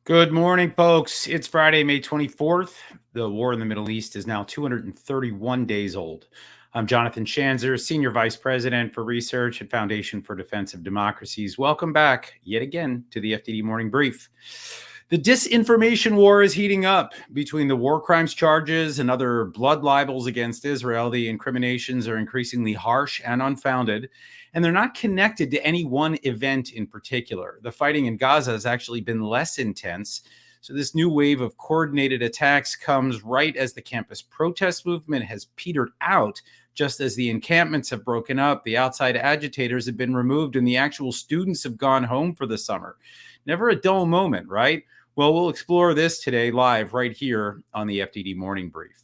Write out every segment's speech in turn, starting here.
Good morning, folks. It's Friday, May 24th. The war in the Middle East is now 231 days old. I'm Jonathan Schanzer, Senior Vice President for Research at Foundation for Defense of Democracies. Welcome back yet again to the FDD Morning Brief. The disinformation war is heating up between the war crimes charges and other blood libels against Israel. The incriminations are increasingly harsh and unfounded, and they're not connected to any one event in particular. The fighting in Gaza has actually been less intense. So this new wave of coordinated attacks comes right as the campus protest movement has petered out, just as the encampments have broken up, the outside agitators have been removed, and the actual students have gone home for the summer. Never a dull moment, right? Well, we'll explore this today live right here on the FDD Morning Brief.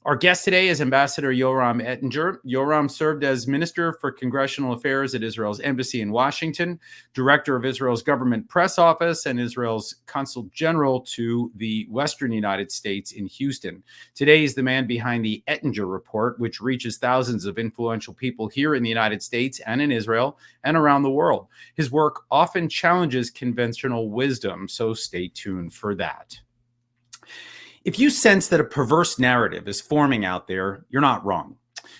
Our guest today is Ambassador Yoram Ettinger. Yoram served as Minister for Congressional Affairs at Israel's Embassy in Washington, Director of Israel's Government Press Office, and Israel's Consul General to the Western United States in Houston. Today is the man behind the Ettinger Report, which reaches thousands of influential people here in the United States and in Israel and around the world. His work often challenges conventional wisdom, so stay tuned for that. If you sense that a perverse narrative is forming out there, you're not wrong.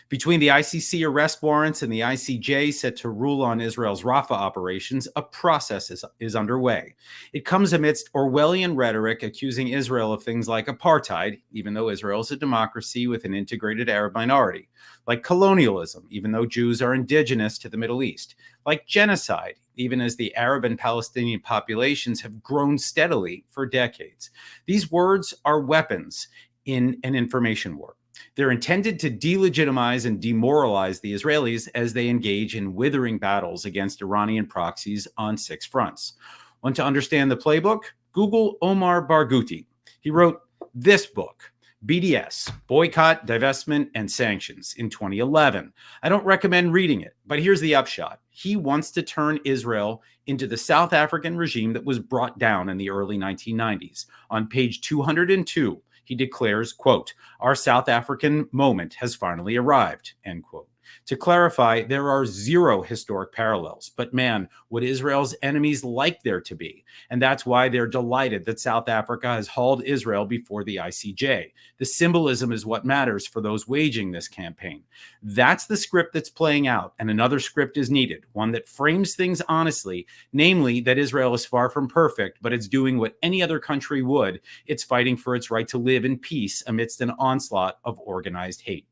Between the ICC arrest warrants and the ICJ set to rule on Israel's Rafah operations, a process is underway. It comes amidst Orwellian rhetoric accusing Israel of things like apartheid, even though Israel is a democracy with an integrated Arab minority, like colonialism, even though Jews are indigenous to the Middle East, like genocide, even as the Arab and Palestinian populations have grown steadily for decades. These words are weapons in an information war. They're intended to delegitimize and demoralize the Israelis as they engage in withering battles against Iranian proxies on 6 fronts. Want to understand the playbook? Google Omar Barghouti. He wrote this book, BDS, Boycott, Divestment, and Sanctions, in 2011. I don't recommend reading it, but here's the upshot. He wants to turn Israel into the South African regime that was brought down in the early 1990s. On page 202, he declares, quote, "Our South African moment has finally arrived," end quote. To clarify, there are 0 historic parallels, but man, would Israel's enemies like there to be. And that's why they're delighted that South Africa has hauled Israel before the ICJ. The symbolism is what matters for those waging this campaign. That's the script that's playing out, and another script is needed, one that frames things honestly, namely that Israel is far from perfect, but it's doing what any other country would. It's fighting for its right to live in peace amidst an onslaught of organized hate.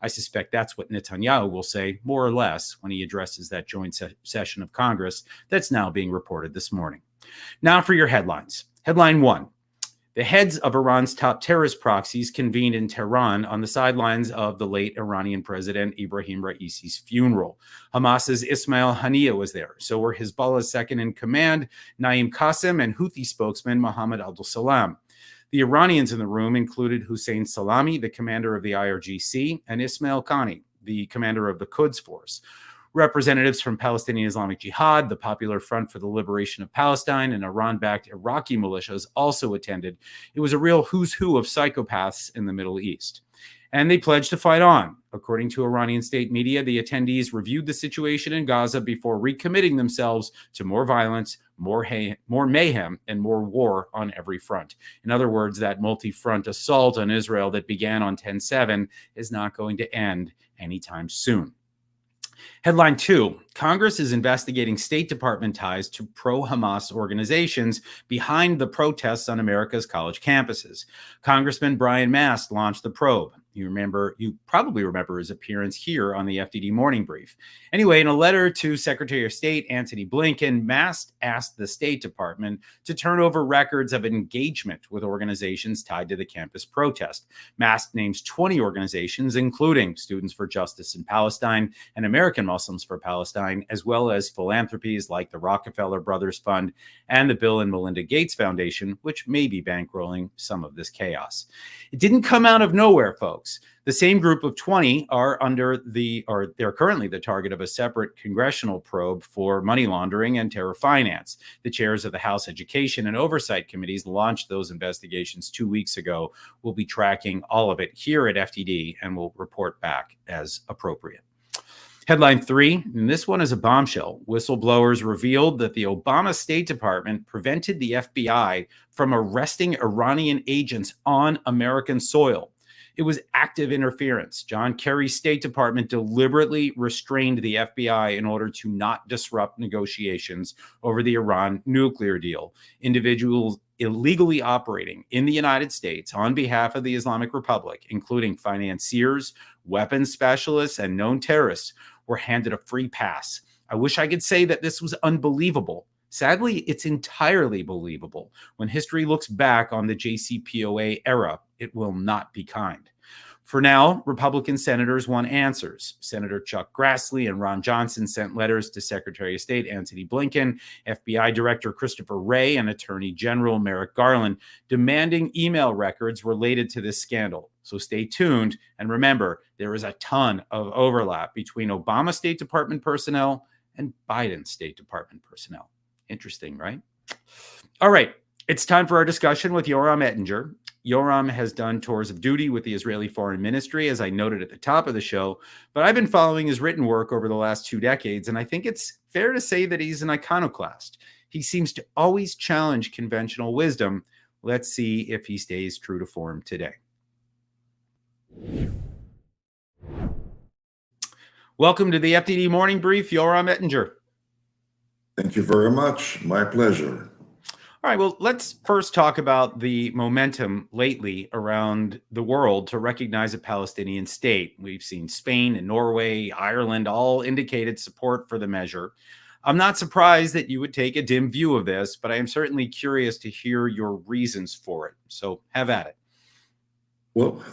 I suspect that's what Netanyahu will say, more or less, when he addresses that joint session of Congress that's now being reported this morning. Now for your headlines. Headline 1. The heads of Iran's top terrorist proxies convened in Tehran on the sidelines of the late Iranian President Ibrahim Raisi's funeral. Hamas's Ismail Haniyeh was there. So were Hezbollah's second in command, Naim Qassem, and Houthi spokesman Mohammed Abdul Salam. The Iranians in the room included Hussein Salami, the commander of the IRGC, and Ismail Qani, the commander of the Quds Force. Representatives from Palestinian Islamic Jihad, the Popular Front for the Liberation of Palestine, and Iran-backed Iraqi militias also attended. It was a real who's who of psychopaths in the Middle East. And they pledged to fight on. According to Iranian state media, the attendees reviewed the situation in Gaza before recommitting themselves to more violence, more mayhem, and more war on every front. In other words, that multi-front assault on Israel that began on 10/7 is not going to end anytime soon. Headline 2, Congress is investigating State Department ties to pro-Hamas organizations behind the protests on America's college campuses. Congressman Brian Mast launched the probe. You probably remember his appearance here on the FDD Morning Brief. Anyway, in a letter to Secretary of State Antony Blinken, Mast asked the State Department to turn over records of engagement with organizations tied to the campus protest. Mast names 20 organizations, including Students for Justice in Palestine and American Muslims for Palestine, as well as philanthropies like the Rockefeller Brothers Fund and the Bill and Melinda Gates Foundation, which may be bankrolling some of this chaos. It didn't come out of nowhere, folks. The same group of 20 are they're currently the target of a separate congressional probe for money laundering and terror finance. The chairs of the House Education and Oversight Committees launched those investigations 2 weeks ago. We'll be tracking all of it here at FDD and will report back as appropriate. Headline 3, and this one is a bombshell. Whistleblowers revealed that the Obama State Department prevented the FBI from arresting Iranian agents on American soil. It was active interference. John Kerry's State Department deliberately restrained the FBI in order to not disrupt negotiations over the Iran nuclear deal. Individuals illegally operating in the United States on behalf of the Islamic Republic, including financiers, weapons specialists, and known terrorists, were handed a free pass. I wish I could say that this was unbelievable. Sadly, it's entirely believable. When history looks back on the JCPOA era, it will not be kind. For now, Republican senators want answers. Senator Chuck Grassley and Ron Johnson sent letters to Secretary of State Antony Blinken, FBI Director Christopher Wray, and Attorney General Merrick Garland, demanding email records related to this scandal. So stay tuned. And remember, there is a ton of overlap between Obama State Department personnel and Biden State Department personnel. Interesting, right? All right. It's time for our discussion with Yoram Ettinger. Yoram has done tours of duty with the Israeli Foreign Ministry, as I noted at the top of the show, but I've been following his written work over the last 2 decades, and I think it's fair to say that he's an iconoclast. He seems to always challenge conventional wisdom. Let's see if he stays true to form today. Welcome to the FDD Morning Brief, Yoram Ettinger. Thank you very much. My pleasure. All right, well, let's first talk about the momentum lately around the world to recognize a Palestinian state. We've seen Spain and Norway, Ireland all indicated support for the measure. I'm not surprised that you would take a dim view of this, but I am certainly curious to hear your reasons for it. So have at it. Well,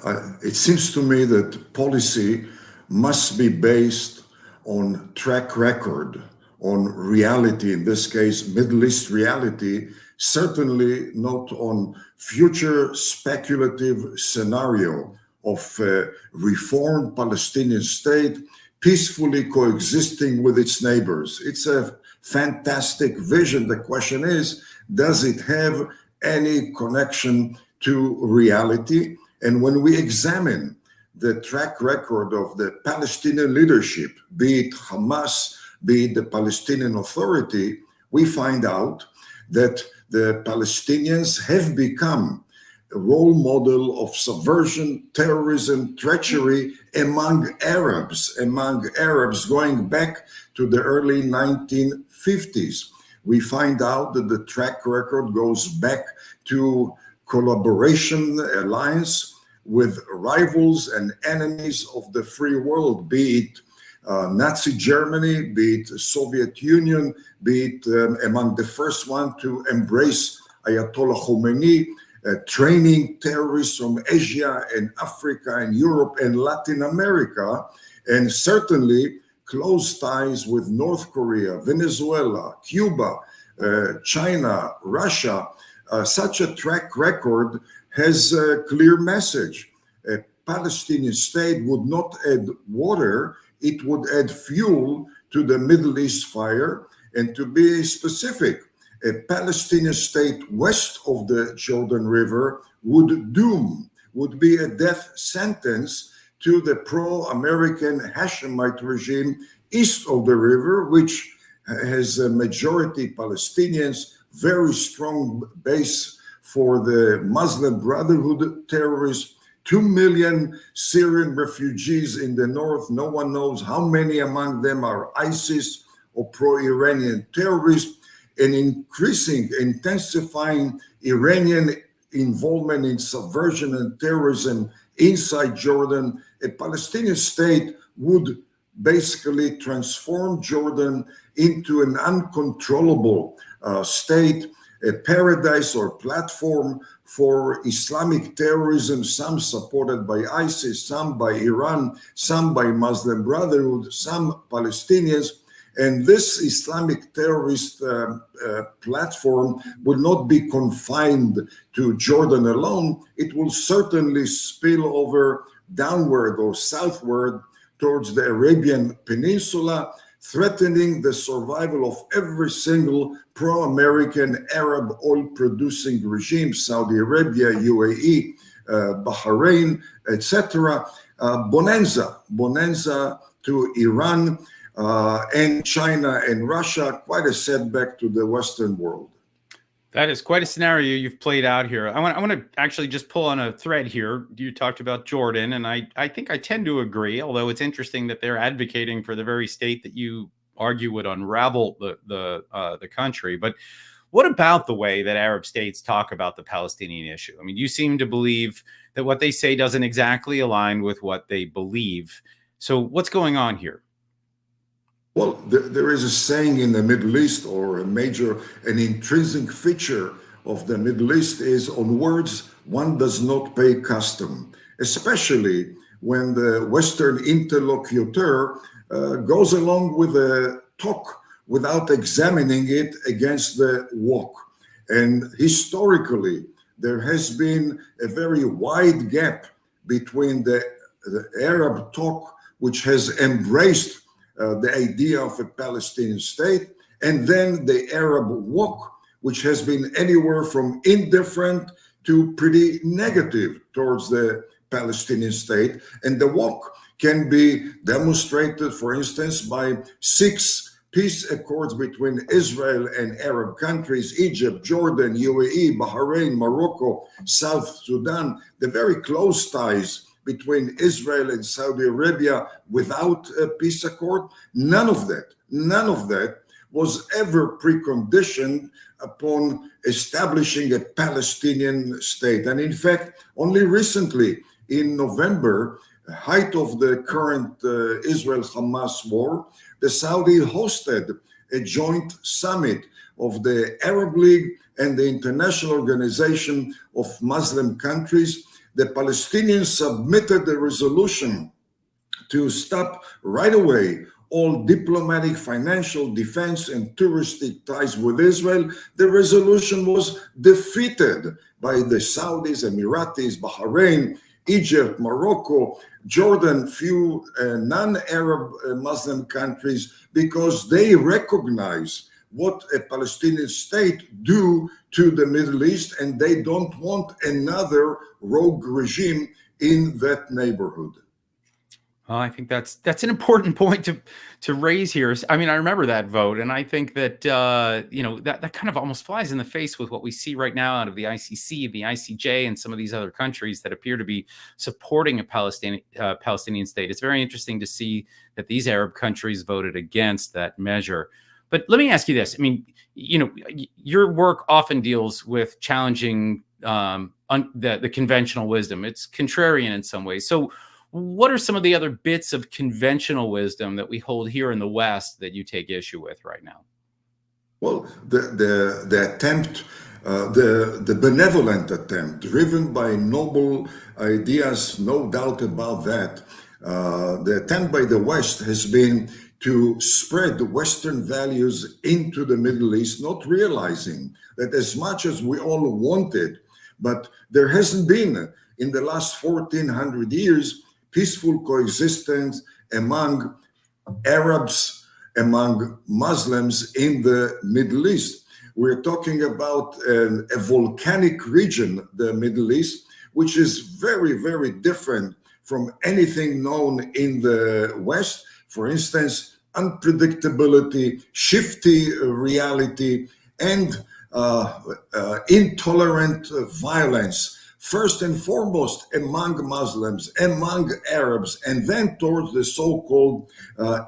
it seems to me that policy must be based on track record, on reality, in this case, Middle East reality, certainly not on future speculative scenario of a reformed Palestinian state peacefully coexisting with its neighbors. It's a fantastic vision. The question is, does it have any connection to reality? And when we examine the track record of the Palestinian leadership, be it Hamas, be it the Palestinian Authority, we find out that the Palestinians have become a role model of subversion, terrorism, treachery among Arabs going back to the early 1950s. We find out that the track record goes back to collaboration, alliance with rivals and enemies of the free world, be it Nazi Germany, be it Soviet Union, be it among the first one to embrace Ayatollah Khomeini, training terrorists from Asia and Africa and Europe and Latin America, and certainly close ties with North Korea, Venezuela, Cuba, China, Russia. Such a track record has a clear message. A Palestinian state would not add water, it would add fuel to the Middle East fire. And to be specific, a Palestinian state west of the Jordan River would be a death sentence to the pro-American Hashemite regime east of the river, which has a majority Palestinians, very strong base for the Muslim Brotherhood terrorists, 2 million Syrian refugees in the north. No one knows how many among them are ISIS or pro-Iranian terrorists, and intensifying Iranian involvement in subversion and terrorism inside Jordan. A Palestinian state would basically transform Jordan into an uncontrollable state, a paradise or platform for Islamic terrorism, some supported by ISIS, some by Iran, some by Muslim Brotherhood, some Palestinians. And this Islamic terrorist platform will not be confined to Jordan alone. It will certainly spill over downward or southward towards the Arabian Peninsula, threatening the survival of every single pro-American Arab oil-producing regime, Saudi Arabia, UAE, Bahrain, etc. Bonanza to Iran and China and Russia, quite a setback to the Western world. That is quite a scenario you've played out here. I want to actually just pull on a thread here. You talked about Jordan, and I think I tend to agree, although it's interesting that they're advocating for the very state that you argue would unravel the country. But what about the way that Arab states talk about the Palestinian issue? I mean, you seem to believe that what they say doesn't exactly align with what they believe. So what's going on here? Well, there is a saying in the Middle East, or an intrinsic feature of the Middle East is, on words one does not pay custom, especially when the Western interlocutor goes along with a talk without examining it against the walk. And historically, there has been a very wide gap between the Arab talk, which has embraced the idea of a Palestinian state, and then the Arab walk, which has been anywhere from indifferent to pretty negative towards the Palestinian state. And the walk can be demonstrated, for instance, by 6 peace accords between Israel and Arab countries: Egypt, Jordan, UAE, Bahrain, Morocco, South Sudan, the very close ties between Israel and Saudi Arabia without a peace accord. None of that was ever preconditioned upon establishing a Palestinian state. And in fact, only recently, in November, height of the current Israel-Hamas war, the Saudi hosted a joint summit of the Arab League and the International Organization of Muslim Countries. The Palestinians submitted a resolution to stop right away all diplomatic, financial, defense, and touristic ties with Israel. The resolution was defeated by the Saudis, Emiratis, Bahrain, Egypt, Morocco, Jordan, few non-Arab Muslim countries, because they recognize what a Palestinian state do to the Middle East, and they don't want another rogue regime in that neighborhood. I think that's an important point to raise here. I mean, I remember that vote, and I think that that kind of almost flies in the face with what we see right now out of the ICC, the ICJ, and some of these other countries that appear to be supporting a Palestinian state. It's very interesting to see that these Arab countries voted against that measure. But let me ask you this. I mean, your work often deals with challenging the conventional wisdom. It's contrarian in some ways. So what are some of the other bits of conventional wisdom that we hold here in the West that you take issue with right now? Well, the attempt, the benevolent attempt, driven by noble ideas, no doubt about that. The attempt by the West has been to spread the Western values into the Middle East, not realizing that as much as we all wanted, but there hasn't been, in the last 1400 years, peaceful coexistence among Arabs, among Muslims in the Middle East. We're talking about a volcanic region, the Middle East, which is very, very different from anything known in the West. For instance, unpredictability, shifty reality, and intolerant violence, first and foremost among Muslims, among Arabs, and then towards the so-called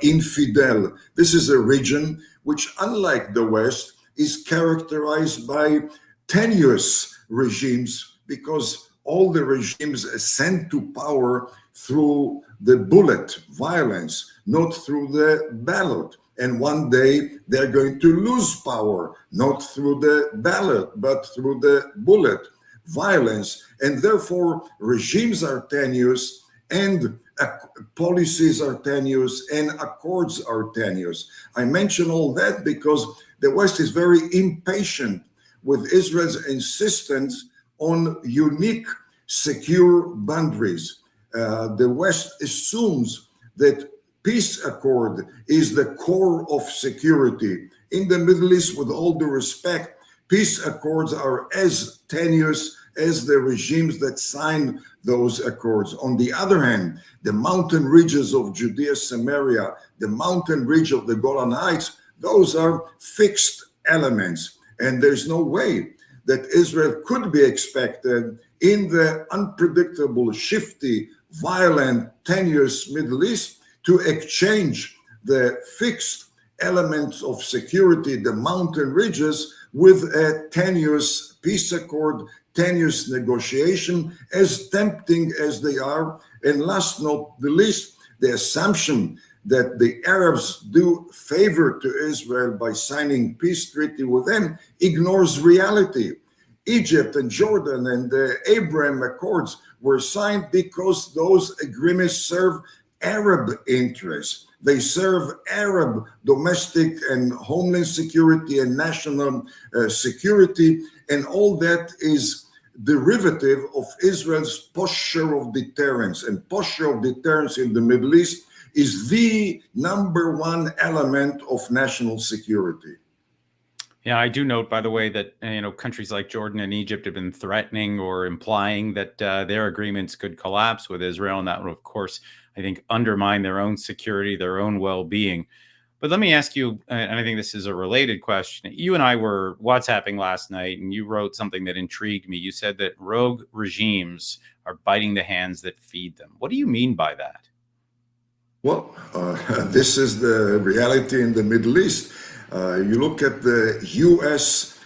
infidel. This is a region which, unlike the West, is characterized by tenuous regimes, because all the regimes ascend to power through the bullet, violence, not through the ballot. And one day they're going to lose power, not through the ballot, but through the bullet, violence. And therefore regimes are tenuous, and policies are tenuous, and accords are tenuous. I mention all that because the West is very impatient with Israel's insistence on unique, secure boundaries. The West assumes that peace accord is the core of security. In the Middle East, with all due respect, peace accords are as tenuous as the regimes that signed those accords. On the other hand, the mountain ridges of Judea, Samaria, the mountain ridge of the Golan Heights, those are fixed elements. And there's no way that Israel could be expected in the unpredictable, shifty, violent, tenuous Middle East to exchange the fixed elements of security, the mountain ridges, with a tenuous peace accord, tenuous negotiation, as tempting as they are. And last not the least, the assumption that the Arabs do favor to Israel by signing peace treaty with them ignores reality. Egypt and Jordan and the Abraham Accords were signed because those agreements serve Arab interests. They serve Arab domestic and homeland security and national security, and all that is derivative of Israel's posture of deterrence. And posture of deterrence in the Middle East is the number one element of national security. Yeah, I do note, by the way, that countries like Jordan and Egypt have been threatening or implying that their agreements could collapse with Israel, and that would, of course, I think, undermine their own security, their own well-being. But let me ask you, and I think this is a related question. You and I were WhatsApping last night, and you wrote something that intrigued me. You said that rogue regimes are biting the hands that feed them. What do you mean by that? Well, this is the reality in the Middle East. You look at the U.S.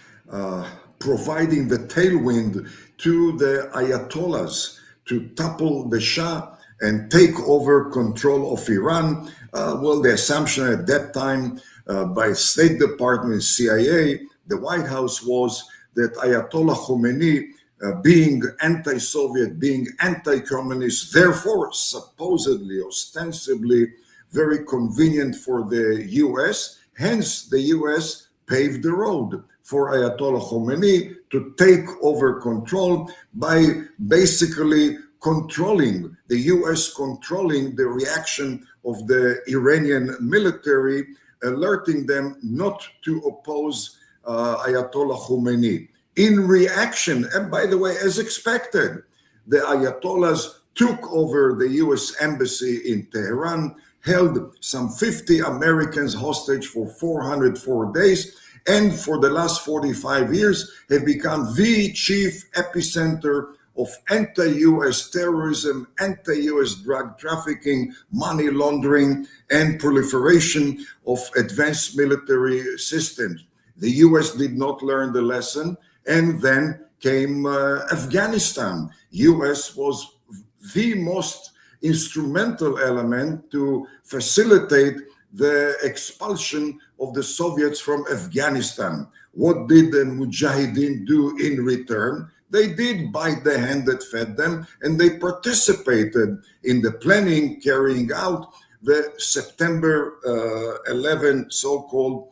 Providing the tailwind to the Ayatollahs to topple the Shah and take over control of Iran. Well, the assumption at that time by State Department, CIA, the White House was that Ayatollah Khomeini, being anti-Soviet, being anti-communist, therefore supposedly, ostensibly very convenient for the U.S., hence, the U.S. paved the road for Ayatollah Khomeini to take over control by basically controlling, the U.S. controlling the reaction of the Iranian military, alerting them not to oppose Ayatollah Khomeini. In reaction, and by the way, as expected, the Ayatollahs took over the U.S. embassy in Tehran, held some 50 Americans hostage for 404 days, and for the last 45 years have become the chief epicenter of anti-U.S. terrorism, anti-U.S. drug trafficking, money laundering, and proliferation of advanced military systems. The U.S. did not learn the lesson, and then came Afghanistan. U.S. was the most instrumental element to facilitate the expulsion of the Soviets from Afghanistan. What did the Mujahideen do in return? They did bite the hand that fed them, and they participated in the planning, carrying out the September 11 so-called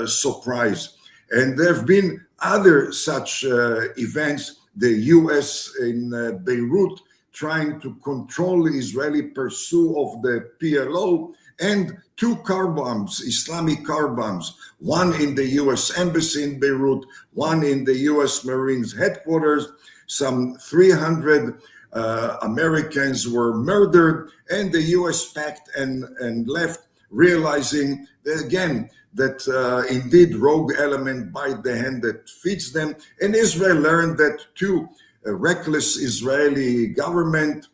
surprise. And there have been other such events, the U.S. in Beirut trying to control the Israeli pursuit of the PLO, and two car bombs, Islamic car bombs, one in the U.S. Embassy in Beirut, one in the U.S. Marines headquarters. Some 300 Americans were murdered, and the U.S. packed and left, realizing that, again, that indeed rogue element bite the hand that feeds them. And Israel learned that too. A reckless Israeli government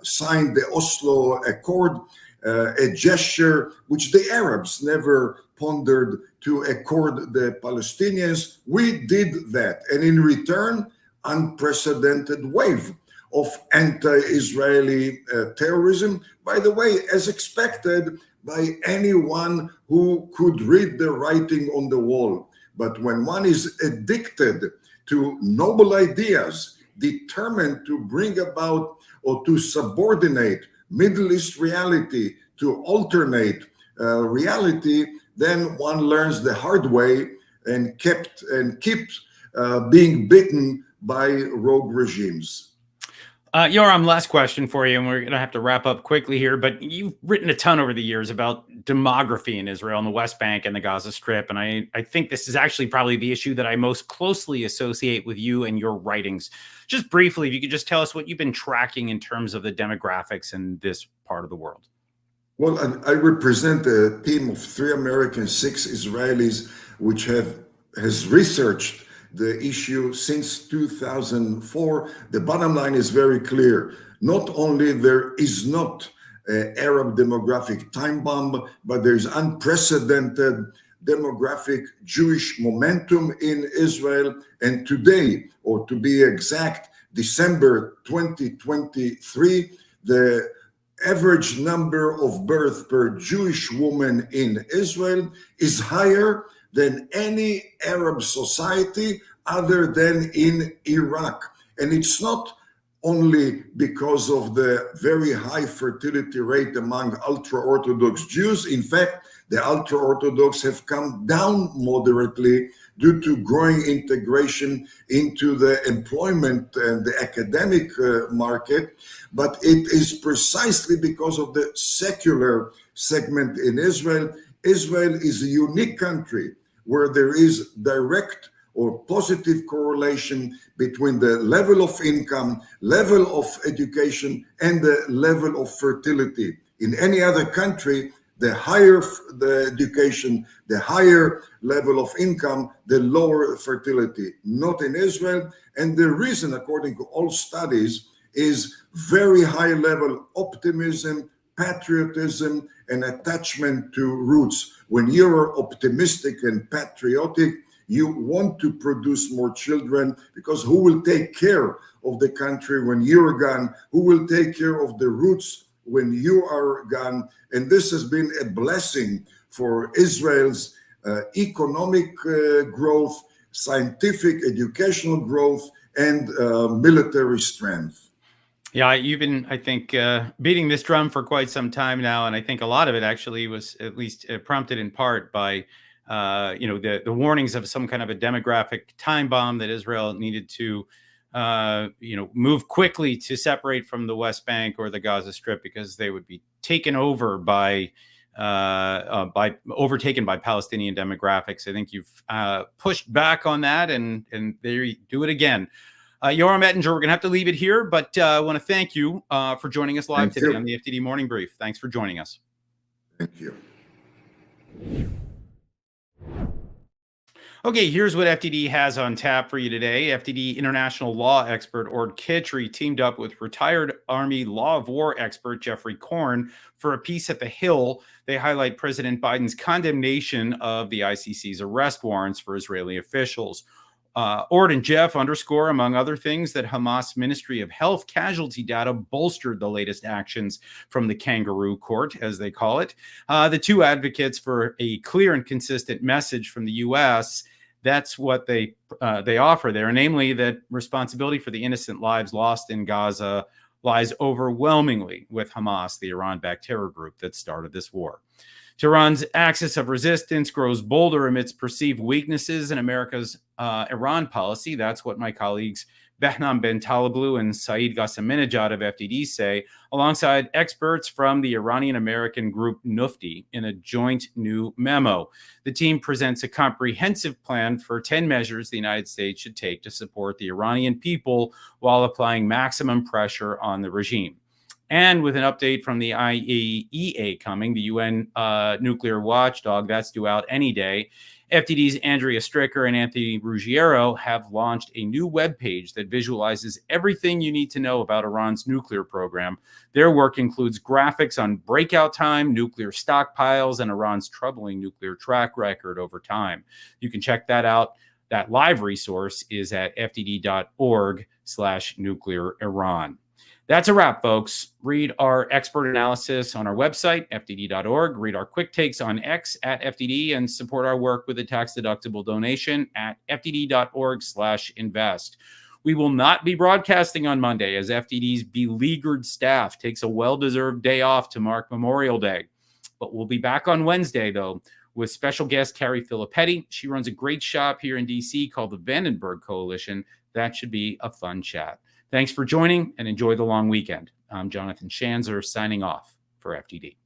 signed the Oslo Accord, a gesture which the Arabs never pondered to accord the Palestinians. We did that, and in return, unprecedented wave of anti-Israeli terrorism, by the way, as expected by anyone who could read the writing on the wall. But when one is addicted to noble ideas, determined to bring about or to subordinate Middle East reality to alternate reality, then one learns the hard way and keeps being bitten by rogue regimes. Yoram, last question for you, and we're going to have to wrap up quickly here. But you've written a ton over the years about demography in Israel and the West Bank and the Gaza Strip. And I think this is actually probably the issue that I most closely associate with you and your writings. Just briefly, if you could just tell us what you've been tracking in terms of the demographics in this part of the world. Well, I represent a team of 3 Americans, 6 Israelis, which has researched the issue since 2004. The bottom line is very clear. Not only there is not an Arab demographic time bomb, but there's unprecedented demographic Jewish momentum in Israel. And today, or to be exact, December 2023, the average number of birth per Jewish woman in Israel is higher than any Arab society other than in Iraq. And it's not only because of the very high fertility rate among ultra-Orthodox Jews. In fact, the ultra-Orthodox have come down moderately due to growing integration into the employment and the academic market. But it is precisely because of the secular segment in Israel. Israel is a unique country where there is direct or positive correlation between the level of income, level of education, and the level of fertility. In any other country, the higher the education, the higher level of income, the lower fertility. Not in Israel. And the reason, according to all studies, is very high level optimism, patriotism, and attachment to roots. When you're optimistic and patriotic, you want to produce more children, because who will take care of the country when you're gone? Who will take care of the roots when you are gone? And this has been a blessing for Israel's economic growth, scientific, educational growth, and military strength. Yeah, you've been, I think, beating this drum for quite some time now, and I think a lot of it actually was at least prompted in part by, the warnings of some kind of a demographic time bomb that Israel needed to, move quickly to separate from the West Bank or the Gaza Strip, because they would be taken over by overtaken by Palestinian demographics. I think you've pushed back on that, and they do it again. Yoram Ettinger, we're going to have to leave it here, but I want to thank you for joining us live today on the FDD Morning Brief. Thanks for joining us. Thank you. Okay, here's what FDD has on tap for you today. FDD international law expert Ord Kittry teamed up with retired Army law of war expert Jeffrey Korn for a piece at The Hill. They highlight President Biden's condemnation of the ICC's arrest warrants for Israeli officials. Ord and Jeff underscore, among other things, that Hamas Ministry of Health casualty data bolstered the latest actions from the kangaroo court, as they call it. The two advocates for a clear and consistent message from the U.S., that's what they offer there, namely that responsibility for the innocent lives lost in Gaza lies overwhelmingly with Hamas, the Iran-backed terror group that started this war. Tehran's axis of resistance grows bolder amidst perceived weaknesses in America's Iran policy. That's what my colleagues Behnam Ben Talablu and Saeed Ghassaminejad of FDD say, alongside experts from the Iranian-American group Nufti in a joint new memo. The team presents a comprehensive plan for 10 measures the United States should take to support the Iranian people while applying maximum pressure on the regime. And with an update from the IAEA coming, the UN nuclear watchdog, that's due out any day, FDD's Andrea Stricker and Anthony Ruggiero have launched a new webpage that visualizes everything you need to know about Iran's nuclear program. Their work includes graphics on breakout time, nuclear stockpiles, and Iran's troubling nuclear track record over time. You can check that out. That live resource is at fdd.org/nuclear-Iran. That's a wrap, folks. Read our expert analysis on our website, fdd.org. Read our quick takes on X at FDD, and support our work with a tax-deductible donation at fdd.org/invest. We will not be broadcasting on Monday as FDD's beleaguered staff takes a well-deserved day off to mark Memorial Day. But we'll be back on Wednesday, though, with special guest Carrie Filippetti. She runs a great shop here in D.C. called the Vandenberg Coalition. That should be a fun chat. Thanks for joining and enjoy the long weekend. I'm Jonathan Schanzer signing off for FDD.